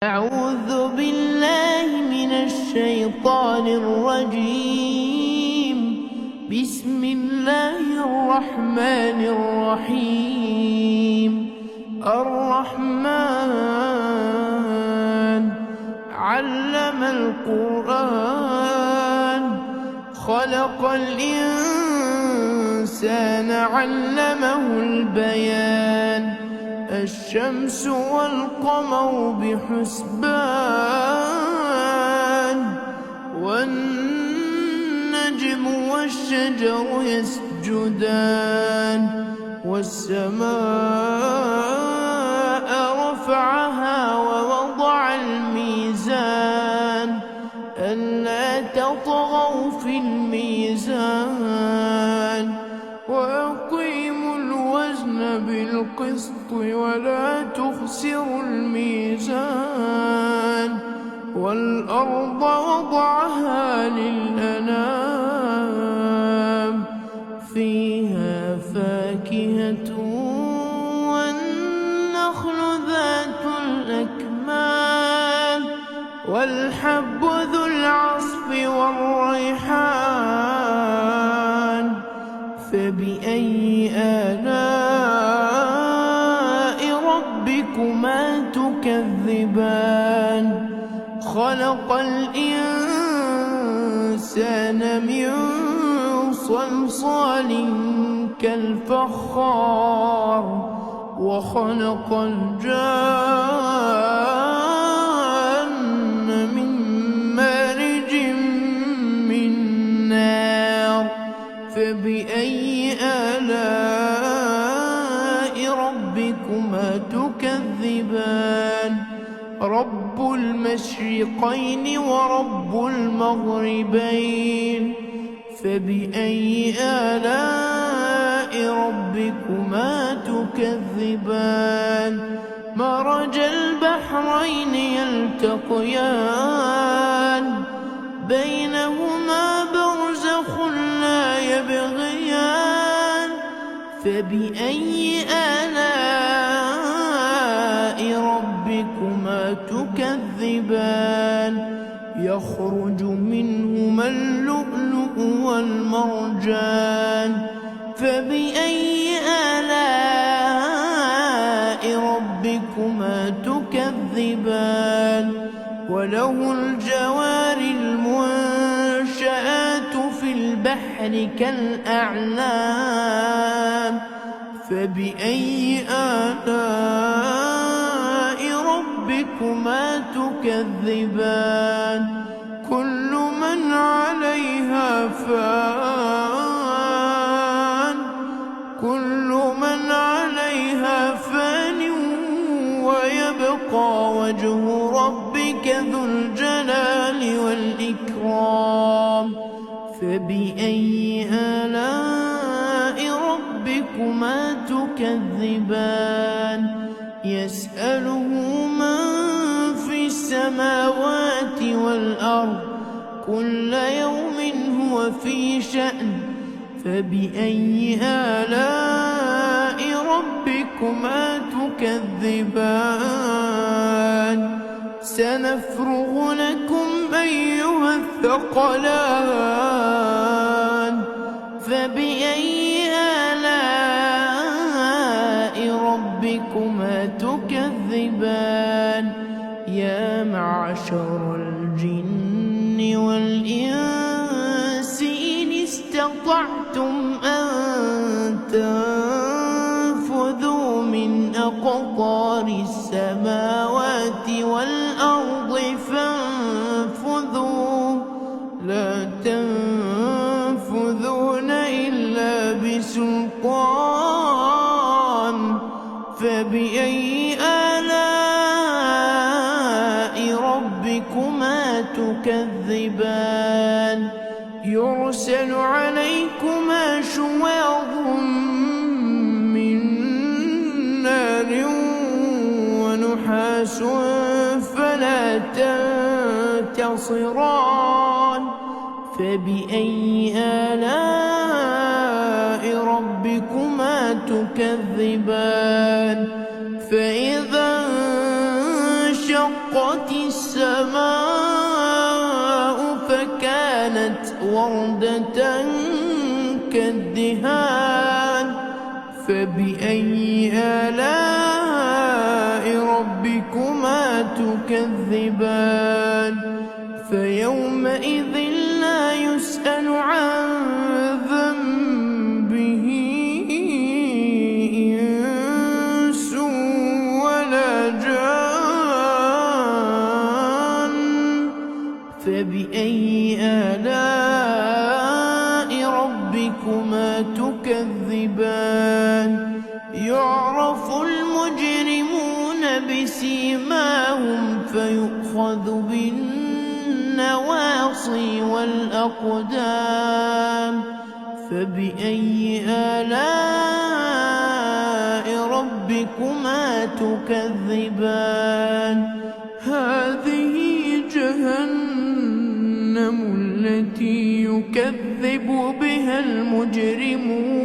أعوذ بالله من الشيطان الرجيم. بسم الله الرحمن الرحيم. الرحمن علم القرآن، خلق الإنسان علمه البيان. الشمس والقمر بحسبان، والنجم والشجر يسجدان. والسماء رفعها ووضع الميزان، ألا تطغوا في الميزان. وأقيموا الوزن بالقسط ولا تخسروا الميزان. والأرض وضعها للأنام، فيها فاكهة والنخل ذات الأكمام، والحب ذو العصف والريحان. فبأي آلاء ربكما تكذبان؟ خلق الإنسان من صلصال كالفخار، وخلق الجان من مارج من نار. فبأي آلاء ربكما تكذبان؟ رب المشرقين ورب المغربين. فبأي آلاء ربكما تكذبان؟ مرج البحرين يلتقيان، بينهما برزخ لا يبغيان. فبأي آلاء ربكما تكذبان؟ يخرج منهما اللؤلؤ والمرجان. فبأي آلاء ربكما تكذبان؟ وله الجوار المنشآت في البحر كالأعلام. فبأي آلاء ربكما تكذبان؟ كل من عليها فان، كل من عليها فان، ويبقى وجه ربك ذو الجلال والإكرام. فبأي آلاء ربكما تكذبان؟ يسأله من في السماوات والأرض، كل يوم هو في شأن. فبأي آلاء ربكما تكذبان؟ سنفرغ لكم أيها الثقلان. فبأي آلاء ربكما تكذبان؟ يا معشر الجن والإنس إن استطعتم أن تنفذوا من أقطار السماوات والأرض فانفذوا، لا تنفذون إلا بسلطان. فبأي آلاء ربكما تكذبان؟ يرسل عليكما شواظ من نار ونحاس فلا تنتصران. فبأي آلاء ربكما تكذبان؟ فإذا انشقت وانشقت السماء فكانت وردة كالدهان فبأي آلاء ربكما تكذبان فيومئذ لا يسأل عن ذنبه إنس ولا جان فبأي آلاء ربكما تكذبان يعرف المجرمون بسيماهم فيؤخذ بالنواصي والأقدام فبأي آلاء ربكما تكذبان هذه جهنم التي يكذب بها المجرمون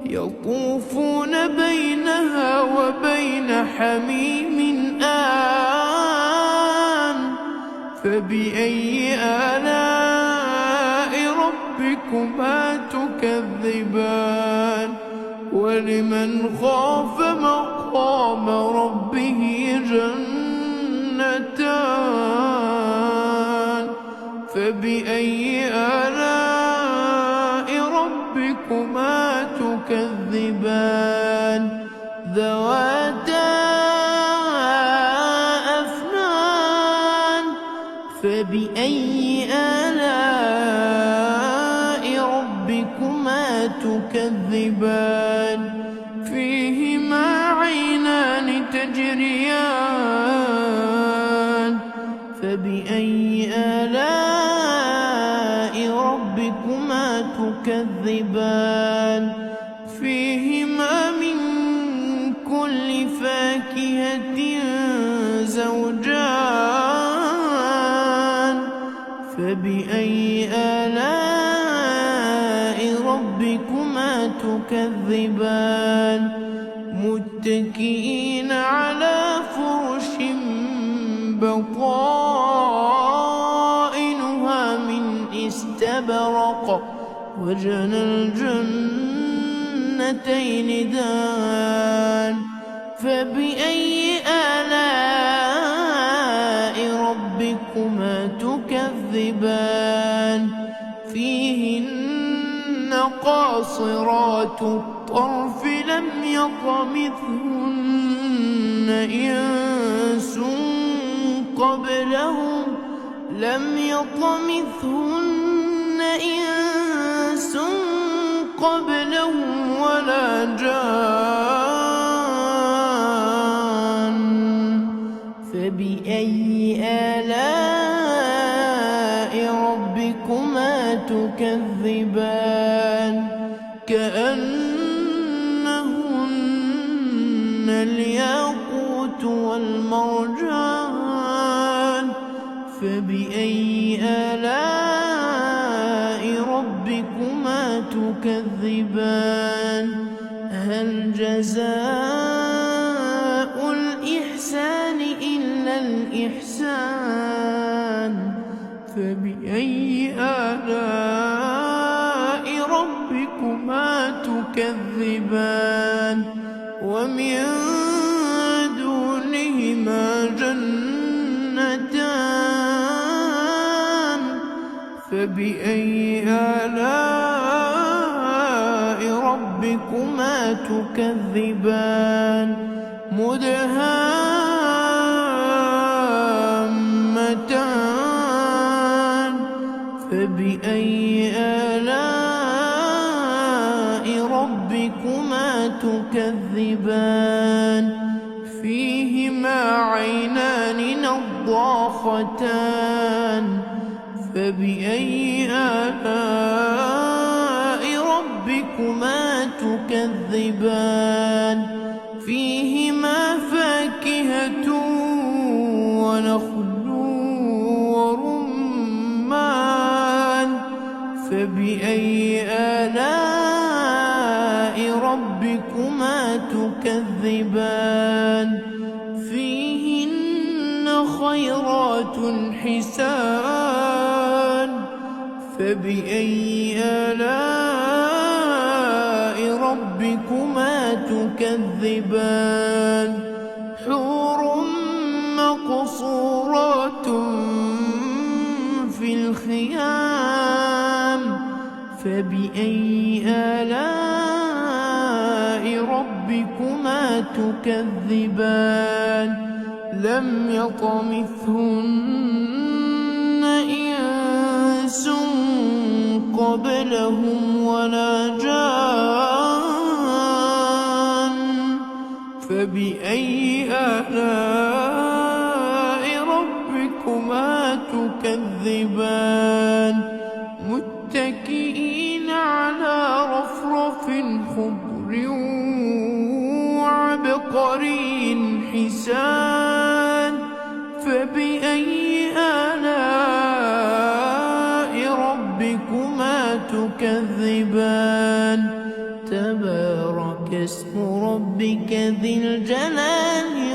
يطوفون بينها وبين حميم آن فبأي آلاء ربكما تكذبان ولمن خاف مقام ربه جنتان فبأي آلاء ربكما تكذبان ذواتا أفنان فبأي آلاء ربكما تكذبان فيهما عينان تجريان فبأي آلاء ربكما تكذبان فيهما من كل فاكهة زوجان فبأي آلاء ربكما تكذبان متكئين على فرش بطائنها من استبرق وجنى الجنتين دان فبأي آلاء ربكما تكذبان فيهن قاصرات الطرف لم يطمثهن إنس قبلهم ولا جان فبأي آلاء ربكما تكذبان كأنهن الياقوت والمرجان فبأي آلاء ربكما تكذبان هل جزاء الإحسان إلا الإحسان فبأي آلاء ربكما تكذبان ومن دونهما جنتان فبأي آلاء ربكما تكذبان مدهامتان فبأي آلاء ربكما تكذبان فيهما عينان نضاختان فبأي آلاء ربكما تكذبان فيهما فاكهة ونخل ورمان فبأي آلاء ربكما تكذبان فيهن خيرات حسان فبأي آلاء ربكما تكذبان حور مقصورات في الخيام فبأي آلاء ربكما تكذبان لم يطمثهن إنس قبلهم ولا جان فبأي آلاء ربكما تكذبان متكئين على رفرف خضر وعبقري حسان فبأي آلاء ربكما تكذبان تبارك اسم ربك ذي الجلال